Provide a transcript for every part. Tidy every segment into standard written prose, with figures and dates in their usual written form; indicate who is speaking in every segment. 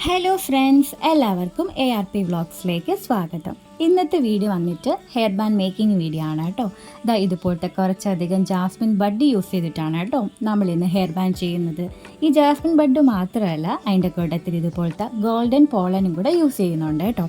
Speaker 1: Hello friends, എല്ലാവർക്കും ARP വ്ളോഗ്സിലേക്ക് സ്വാഗതം. ഇന്നത്തെ വീഡിയോ വന്നിട്ട് ഹെയർ ബാൻഡ് മേക്കിംഗ് വീഡിയോ ആണ് കേട്ടോ. ഇതുപോലത്തെ കുറച്ചധികം ജാസ്മിൻ ബഡ് യൂസ് ചെയ്തിട്ടാണ് കേട്ടോ നമ്മളിന്ന് ഹെയർ ബാൻഡ് ചെയ്യുന്നത്. ഈ ജാസ്മിൻ ബഡ് മാത്രമല്ല, അതിൻ്റെ കൂട്ടത്തിൽ ഇതുപോലത്തെ ഗോൾഡൻ പോളനും കൂടെ യൂസ് ചെയ്യുന്നുണ്ട് കേട്ടോ.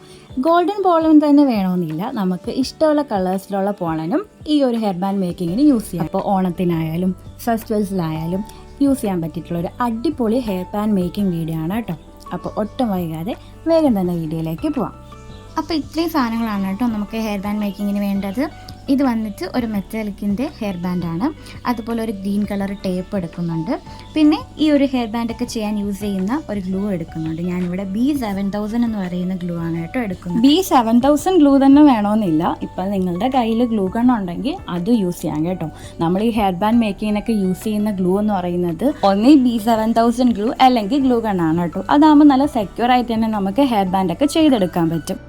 Speaker 1: ഗോൾഡൻ പോളൻ തന്നെ വേണമെന്നില്ല, നമുക്ക് ഇഷ്ടമുള്ള കളേഴ്സിലുള്ള പോളനും ഈ ഒരു ഹെയർ ബാൻഡ് മേക്കിങ്ങിന് യൂസ് ചെയ്യാം. അപ്പോൾ ഓണത്തിനായാലും ഫെസ്റ്റിവൽസിലായാലും യൂസ് ചെയ്യാൻ പറ്റിയിട്ടുള്ള ഒരു അടിപൊളി ഹെയർ ബാൻഡ് മേക്കിംഗ് വീഡിയോ ആണ് കേട്ടോ. അപ്പോൾ ഒട്ടും വൈകാതെ വേഗം തന്നെ വീഡിയോയിലേക്ക് പോവാം. അപ്പോൾ ഇത്രയും സാധനങ്ങളാണ് കേട്ടോ നമുക്ക് ഹെയർ ബാൻഡ് മേക്കിങ്ങിന് വേണ്ടത്. ഇത് വന്നിട്ട് ഒരു മെറ്റാലിക്കിൻ്റെ ഹെയർ ബാൻഡാണ്. അതുപോലെ ഒരു ഗ്രീൻ കളർ ടേപ്പ് എടുക്കുന്നുണ്ട്. പിന്നെ ഈ ഒരു ഹെയർ ബാൻഡൊക്കെ ചെയ്യാൻ യൂസ് ചെയ്യുന്ന ഒരു ഗ്ലൂ എടുക്കുന്നുണ്ട്. ഞാനിവിടെ B7000 എന്ന് പറയുന്ന ഗ്ലൂ ആണ് കേട്ടോ എടുക്കുന്നത്. B7000 ഗ്ലൂ തന്നെ വേണമെന്നില്ല. ഇപ്പം നിങ്ങളുടെ കയ്യിൽ ഗ്ലൂ ഗൺ ഉണ്ടെങ്കിൽ അത് യൂസ് ചെയ്യാം കേട്ടോ. നമ്മൾ ഈ ഹെയർ ബാൻഡ് മേക്കിങ്ങിനൊക്കെ യൂസ് ചെയ്യുന്ന ഗ്ലൂ എന്ന് പറയുന്നത് ഒന്നീ B7000 ഗ്ലൂ അല്ലെങ്കിൽ ഗ്ലൂ ഗൺ ആണ് കേട്ടോ. അതാകുമ്പോൾ നല്ല സെക്യൂർ ആയിട്ട് തന്നെ നമുക്ക് ഹെയർ ബാൻഡൊക്കെ ചെയ്തെടുക്കാൻ പറ്റും.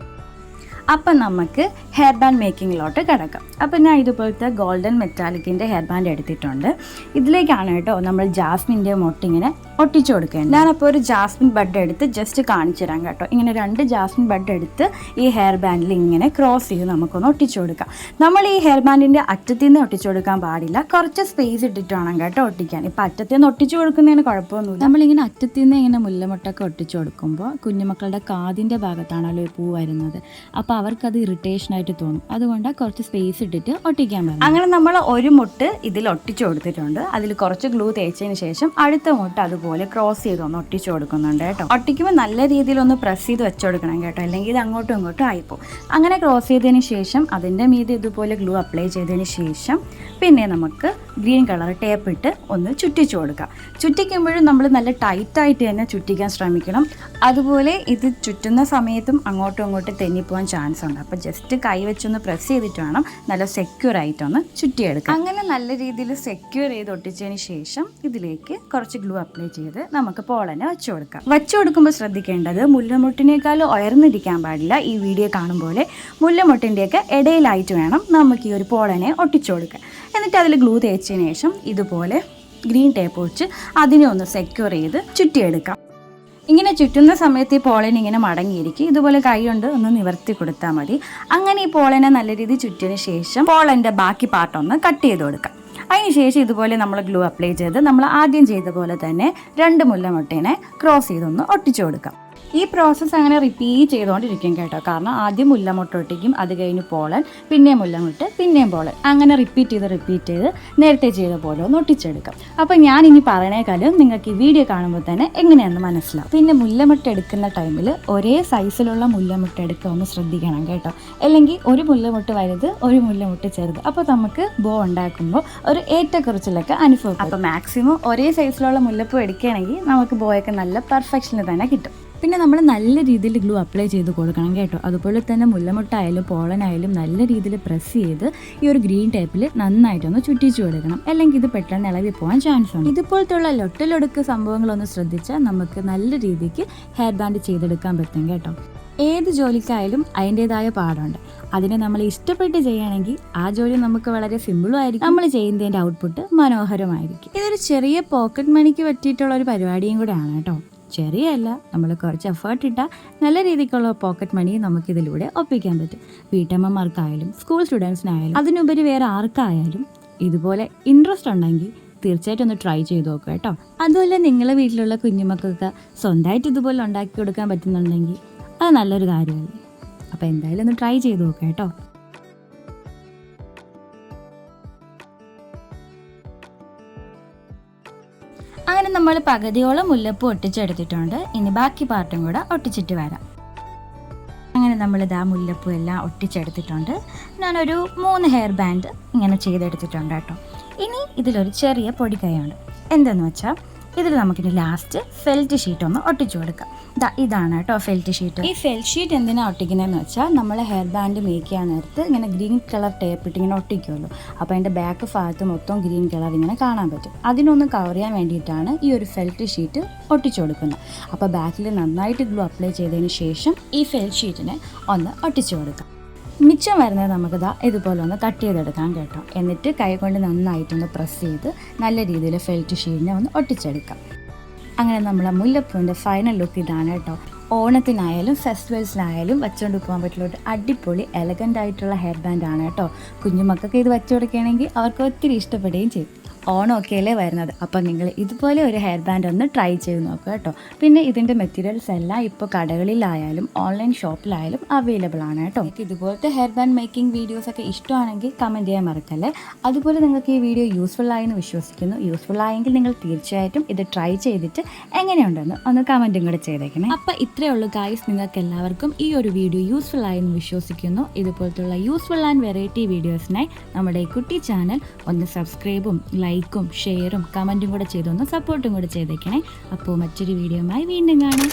Speaker 1: അപ്പം നമുക്ക് ഹെയർ ബാൻഡ് മേക്കിങ്ങിലോട്ട് കിടക്കാം. അപ്പം ഞാൻ ഇതുപോലത്തെ ഗോൾഡൻ മെറ്റാലിക്കിൻ്റെ ഹെയർ ബാൻഡ് എടുത്തിട്ടുണ്ട്. ഇതിലേക്കാണ് കേട്ടോ നമ്മൾ ജാസ്മിൻ്റെ മൊട്ടിങ്ങനെ ഒട്ടിച്ചു കൊടുക്കേണ്ടത്. ഞാനപ്പോൾ ഒരു ജാസ്മിൻ ബഡ് എടുത്ത് ജസ്റ്റ് കാണിച്ചു തരാം കേട്ടോ. ഇങ്ങനെ 2 ജാസ്മിൻ ബഡ് എടുത്ത് ഈ ഹെയർ ബാൻഡിൽ ഇങ്ങനെ ക്രോസ് ചെയ്ത് നമുക്കൊന്ന് ഒട്ടിച്ചു കൊടുക്കാം. നമ്മൾ ഈ ഹെയർ ബാൻഡിൻ്റെ അറ്റത്തിൽ നിന്ന് ഒട്ടിച്ചു കൊടുക്കാൻ പാടില്ല, കുറച്ച് സ്പേസ് ഇട്ടിട്ട് വേണം കേട്ടോ ഒട്ടിക്കാൻ. ഇപ്പം അറ്റത്തിൽ നിന്ന് ഒട്ടിച്ചു കൊടുക്കുന്നതിന് കുഴപ്പമൊന്നുമില്ല. നമ്മളിങ്ങനെ അറ്റത്തിൽ നിന്ന് ഇങ്ങനെ മുല്ലമുട്ടൊക്കെ ഒട്ടിച്ചു കൊടുക്കുമ്പോൾ കുഞ്ഞുമക്കളുടെ കാതിൻ്റെ ഭാഗത്താണല്ലോ ഈ പൂ വരുന്നത്. അപ്പോൾ അവർക്കത് ഇറിറ്റേഷനായിട്ട് തോന്നും. അതുകൊണ്ടാണ് കുറച്ച് സ്പേസ് ഇട്ടിട്ട് ഒട്ടിക്കാൻ പറ്റും. അങ്ങനെ നമ്മൾ ഒരു മുട്ട് ഇതിൽ ഒട്ടിച്ചു കൊടുത്തിട്ടുണ്ട്. അതിൽ കുറച്ച് ഗ്ലൂ തേച്ചതിന് ശേഷം അടുത്ത മുട്ട് അതുപോലെ ക്രോസ് ചെയ്തൊന്ന് ഒട്ടിച്ചു കൊടുക്കുന്നുണ്ട് കേട്ടോ. ഒട്ടിക്കുമ്പോൾ നല്ല രീതിയിൽ ഒന്ന് പ്രസ് ചെയ്ത് വെച്ചു കൊടുക്കണം കേട്ടോ, അല്ലെങ്കിൽ ഇത് അങ്ങോട്ടും ഇങ്ങോട്ടും ആയിപ്പോവും. അങ്ങനെ ക്രോസ് ചെയ്തതിന് ശേഷം അതിൻ്റെ മീതെ ഇതുപോലെ ഗ്ലൂ അപ്ലൈ ചെയ്തതിന് ശേഷം പിന്നെ നമുക്ക് ഗ്രീൻ കളർ ടേപ്പ് ഇട്ട് ഒന്ന് ചുറ്റിച്ചു കൊടുക്കാം. ചുറ്റിക്കുമ്പോഴും നമ്മൾ നല്ല ടൈറ്റായിട്ട് തന്നെ ചുറ്റിക്കാൻ ശ്രമിക്കണം. അതുപോലെ ഇത് ചുറ്റുന്ന സമയത്തും അങ്ങോട്ടും ഇങ്ങോട്ടും തെന്നിപ്പോവാൻ ചാൻസ് ഉണ്ട്. അപ്പോൾ ജസ്റ്റ് കൈ വെച്ചൊന്ന് പ്രസ് ചെയ്തിട്ട് വേണം നല്ല സെക്യൂർ ആയിട്ടൊന്ന് ചുറ്റിയെടുക്കാം. അങ്ങനെ നല്ല രീതിയിൽ സെക്യൂർ ചെയ്ത് ഒട്ടിച്ചതിന് ശേഷം ഇതിലേക്ക് കുറച്ച് ഗ്ലൂ അപ്ലൈ ചെയ്ത് നമുക്ക് പോളനെ വെച്ചു കൊടുക്കാം. വെച്ചു കൊടുക്കുമ്പോൾ ശ്രദ്ധിക്കേണ്ടത് മുല്ലമുട്ടിനേക്കാൾ ഉയർന്നിരിക്കാൻ പാടില്ല. ഈ വീഡിയോ കാണുമ്പോൾ മുല്ലമുട്ടിൻ്റെയൊക്കെ ഇടയിലായിട്ട് വേണം നമുക്ക് ഈ ഒരു പോളനെ ഒട്ടിച്ചു കൊടുക്കാൻ. എന്നിട്ട് അതിൽ ഗ്ലൂ തേച്ചതിന് ശേഷം ഇതുപോലെ ഗ്രീൻ ടേപ്പ് വെച്ച് അതിനെ ഒന്ന് സെക്യൂർ ചെയ്ത് ചുറ്റിയെടുക്കാം. ഇങ്ങനെ ചുറ്റുന്ന സമയത്ത് ഈ പോളൻ ഇങ്ങനെ മടങ്ങിയിരിക്കും. ഇതുപോലെ കൈ കൊണ്ട് ഒന്ന് നിവർത്തി കൊടുത്താൽ മതി. അങ്ങനെ ഈ പോളനെ നല്ല രീതിയിൽ ചുറ്റിയതിന് ശേഷം പോളൻ്റെ ബാക്കി പാർട്ടൊന്ന് കട്ട് ചെയ്ത് കൊടുക്കാം. അതിനുശേഷം ഇതുപോലെ നമ്മൾ ഗ്ലൂ അപ്ലൈ ചെയ്ത് നമ്മൾ ആദ്യം ചെയ്ത പോലെ തന്നെ 2 മുല്ലമുട്ടേനെ ക്രോസ് ചെയ്തൊന്ന് ഒട്ടിച്ചു കൊടുക്കാം. ഈ പ്രോസസ്സ് അങ്ങനെ റിപ്പീറ്റ് ചെയ്തുകൊണ്ടിരിക്കും കേട്ടോ. കാരണം ആദ്യം മുല്ലമുട്ട ഒട്ടിക്കും, അത് കഴിഞ്ഞ് പോളൻ, പിന്നെയും മുല്ലമുട്ട്, പിന്നെയും പോളൻ, അങ്ങനെ റിപ്പീറ്റ് ചെയ്ത് നേരത്തെ ചെയ്ത പോലെ ഒന്ന് ഒട്ടിച്ചെടുക്കാം. അപ്പോൾ ഞാൻ ഇനി പറയണേക്കാളും നിങ്ങൾക്ക് ഈ വീഡിയോ കാണുമ്പോൾ തന്നെ എങ്ങനെയാണെന്ന് മനസ്സിലാവും. പിന്നെ മുല്ലമുട്ട എടുക്കുന്ന ടൈമിൽ ഒരേ സൈസിലുള്ള മുല്ലമുട്ട എടുക്കുക ഒന്ന് ശ്രദ്ധിക്കണം കേട്ടോ. അല്ലെങ്കിൽ ഒരു മുല്ലമുട്ട് വലുത്, ഒരു മുല്ലമുട്ട് ചെറുത്, അപ്പോൾ നമുക്ക് ബോ ഉണ്ടാക്കുമ്പോൾ ഒരു ഏറ്റക്കുറച്ചിലൊക്കെ അനുഭവം. അപ്പോൾ മാക്സിമം ഒരേ സൈസിലുള്ള മുല്ലപ്പൂ എടുക്കുകയാണെങ്കിൽ നമുക്ക് ബോയൊക്കെ നല്ല പെർഫെക്ഷനിൽ തന്നെ കിട്ടും. പിന്നെ നമ്മൾ നല്ല രീതിയിൽ ഗ്ലൂ അപ്ലൈ ചെയ്ത് കൊടുക്കണം കേട്ടോ. അതുപോലെ തന്നെ മുല്ലമുട്ടായാലും പോളനായാലും നല്ല രീതിയിൽ പ്രസ് ചെയ്ത് ഈ ഒരു ഗ്രീൻ ടേപ്പിൽ നന്നായിട്ടൊന്ന് ചുറ്റിച്ചു കൊടുക്കണം. അല്ലെങ്കിൽ ഇത് പെട്ടെന്ന് ഇളകി പോകാൻ ചാൻസ് ഉണ്ട്. ഇതുപോലത്തുള്ള ലൊട്ടിലൊടുക്ക് സംഭവങ്ങളൊന്ന് ശ്രദ്ധിച്ചാൽ നമുക്ക് നല്ല രീതിക്ക് ഹെയർ ബാൻഡ് ചെയ്തെടുക്കാൻ പറ്റും കേട്ടോ. ഏത് ജോലിക്കായാലും അതിൻ്റെതായ പാടുണ്ട്. അതിനെ നമ്മൾ ഇഷ്ടപ്പെട്ട് ചെയ്യുകയാണെങ്കിൽ ആ ജോലി നമുക്ക് വളരെ സിമ്പിളും ആയിരിക്കും, നമ്മൾ ചെയ്യുന്നതിൻ്റെ ഔട്ട്പുട്ട് മനോഹരമായിരിക്കും. ഇതൊരു ചെറിയ പോക്കറ്റ് മണിക്ക് പറ്റിയിട്ടുള്ള ഒരു പരിപാടിയും കൂടെ ആണ് കേട്ടോ. ചെറിയല്ല, നമ്മൾ കുറച്ച് എഫേർട്ട് ഇട്ടാൽ നല്ല രീതിക്കുള്ള പോക്കറ്റ് മണി നമുക്കിതിലൂടെ ഒപ്പിക്കാൻ പറ്റും. വീട്ടമ്മമാർക്കായാലും സ്കൂൾ സ്റ്റുഡൻസിനായാലും അതിനുപരി വേറെ ആർക്കായാലും ഇതുപോലെ ഇൻട്രസ്റ്റ് ഉണ്ടെങ്കിൽ തീർച്ചയായിട്ടും ഒന്ന് ട്രൈ ചെയ്ത് നോക്കുക കേട്ടോ. അതുപോലെ നിങ്ങളെ വീട്ടിലുള്ള കുഞ്ഞുമക്കൾക്ക് സ്വന്തമായിട്ട് ഇതുപോലെ ഉണ്ടാക്കി കൊടുക്കാൻ പറ്റുന്നുണ്ടെങ്കിൽ അത് നല്ലൊരു കാര്യമല്ലേ. അപ്പോൾ എന്തായാലും ഒന്ന് ട്രൈ ചെയ്ത് നോക്കുക കേട്ടോ. അങ്ങനെ നമ്മൾ പകുതിയോളം മുല്ലപ്പൂ ഒട്ടിച്ചെടുത്തിട്ടുണ്ട്. ഇനി ബാക്കി പാർട്ടും കൂടെ ഒട്ടിച്ചിട്ട് വരാം. അങ്ങനെ നമ്മളിത് ആ മുല്ലപ്പൂ എല്ലാം ഒട്ടിച്ചെടുത്തിട്ടുണ്ട്. ഞാനൊരു 3 ഹെയർ ബാൻഡ് ഇങ്ങനെ ചെയ്തെടുത്തിട്ടുണ്ട് കേട്ടോ. ഇനി ഇതിലൊരു ചെറിയ പൊടിക്കൈയുണ്ട്. എന്താണെന്ന് വെച്ചാൽ ഇതിൽ നമുക്കിനി ലാസ്റ്റ് ഫെൽറ്റ് ഷീറ്റ് ഒന്ന് ഒട്ടിച്ചു കൊടുക്കാം. ഇതാണ് കേട്ടോ ഫെൽറ്റ് ഷീറ്റ്. ഈ ഫെൽറ്റ് ഷീറ്റ് എന്തിനാണ് ഒട്ടിക്കുന്നതെന്ന് വെച്ചാൽ നമ്മൾ ഹെയർ ബാൻഡ് മേക്ക് ചെയ്യാൻ നേരത്ത് ഇങ്ങനെ ഗ്രീൻ കളർ ടേപ്പ് ഇട്ട് ഇങ്ങനെ ഒട്ടിക്കുമല്ലോ. അപ്പോൾ അതിൻ്റെ ബാക്ക് ഭാഗത്ത് മൊത്തം ഗ്രീൻ കളർ ഇങ്ങനെ കാണാൻ പറ്റും. അതിനൊന്ന് കവർ ചെയ്യാൻ വേണ്ടിയിട്ടാണ് ഈ ഒരു ഫെൽറ്റ് ഷീറ്റ് ഒട്ടിച്ചു കൊടുക്കുന്നത്. അപ്പോൾ ബാക്കിൽ നന്നായിട്ട് ഗ്ലൂ അപ്ലൈ ചെയ്തതിന് ശേഷം ഈ ഫെൽറ്റ് ഷീറ്റിനെ ഒന്ന് ഒട്ടിച്ചു കൊടുക്കാം. മിച്ചം വരുന്നത് നമുക്കിതാ ഇതുപോലെ ഒന്ന് കട്ട് ചെയ്തെടുക്കാം കേട്ടോ. എന്നിട്ട് കൈ കൊണ്ട് നന്നായിട്ടൊന്ന് പ്രസ് ചെയ്ത് നല്ല രീതിയിൽ ഫെൽറ്റ് ഷീറ്റിനെ ഒന്ന് ഒട്ടിച്ചെടുക്കാം. അങ്ങനെ നമ്മളെ മുല്ലപ്പൂവിൻ്റെ ഫൈനൽ ലുക്ക് ഇതാണ് കേട്ടോ. ഓണത്തിനായാലും ഫെസ്റ്റിവൽസിനായാലും വെച്ചുകൊണ്ട് പോകാൻ പറ്റുള്ള ഒരു അടിപൊളി എലഗൻ്റ് ആയിട്ടുള്ള ഹെയർ ബാൻഡാണ് കേട്ടോ. കുഞ്ഞുമക്കൾക്ക് ഇത് വെച്ചു കൊടുക്കുകയാണെങ്കിൽ അവർക്ക് ഒത്തിരി ഇഷ്ടപ്പെടുകയും ചെയ്യും. ഓണമൊക്കെയല്ലേ വരുന്നത്, അപ്പോൾ നിങ്ങൾ ഇതുപോലെ ഒരു ഹെയർ ബാൻഡ് ഒന്ന് ട്രൈ ചെയ്ത് നോക്കുക കേട്ടോ. പിന്നെ ഇതിൻ്റെ മെറ്റീരിയൽസ് എല്ലാം ഇപ്പോൾ കടകളിലായാലും ഓൺലൈൻ ഷോപ്പിലായാലും അവൈലബിൾ ആണ് കേട്ടോ. ഇതുപോലത്തെ ഹെയർ ബാൻഡ് മേക്കിംഗ് വീഡിയോസൊക്കെ ഇഷ്ടമാണെങ്കിൽ കമൻറ്റ് ചെയ്യാൻ മറക്കല്ലേ. അതുപോലെ നിങ്ങൾക്ക് ഈ വീഡിയോ യൂസ്ഫുൾ ആയെന്ന് വിശ്വസിക്കുന്നു. യൂസ്ഫുൾ ആയെങ്കിൽ നിങ്ങൾ തീർച്ചയായിട്ടും ഇത് ട്രൈ ചെയ്തിട്ട് എങ്ങനെയുണ്ടെന്ന് ഒന്ന് കമൻറ്റും കൂടെ ചെയ്തേക്കണേ. അപ്പോൾ ഇത്രയേ ഉള്ളൂ ഗായ്സ്, നിങ്ങൾക്ക് എല്ലാവർക്കും ഈ ഒരു വീഡിയോ യൂസ്ഫുൾ ആയെന്ന് വിശ്വസിക്കുന്നു. ഇതുപോലത്തുള്ള യൂസ്ഫുൾ ആൻഡ് വെറൈറ്റി വീഡിയോസിനായി നമ്മുടെ ഈ കുട്ടി ചാനൽ ഒന്ന് സബ്സ്ക്രൈബും ലൈക്കും ഷെയറും കമൻറ്റും കൂടെ ചെയ്തൊന്ന് സപ്പോർട്ടും കൂടെ ചെയ്തേക്കണേ. അപ്പോൾ മറ്റൊരു വീഡിയോയുമായി വീണ്ടും കാണാം.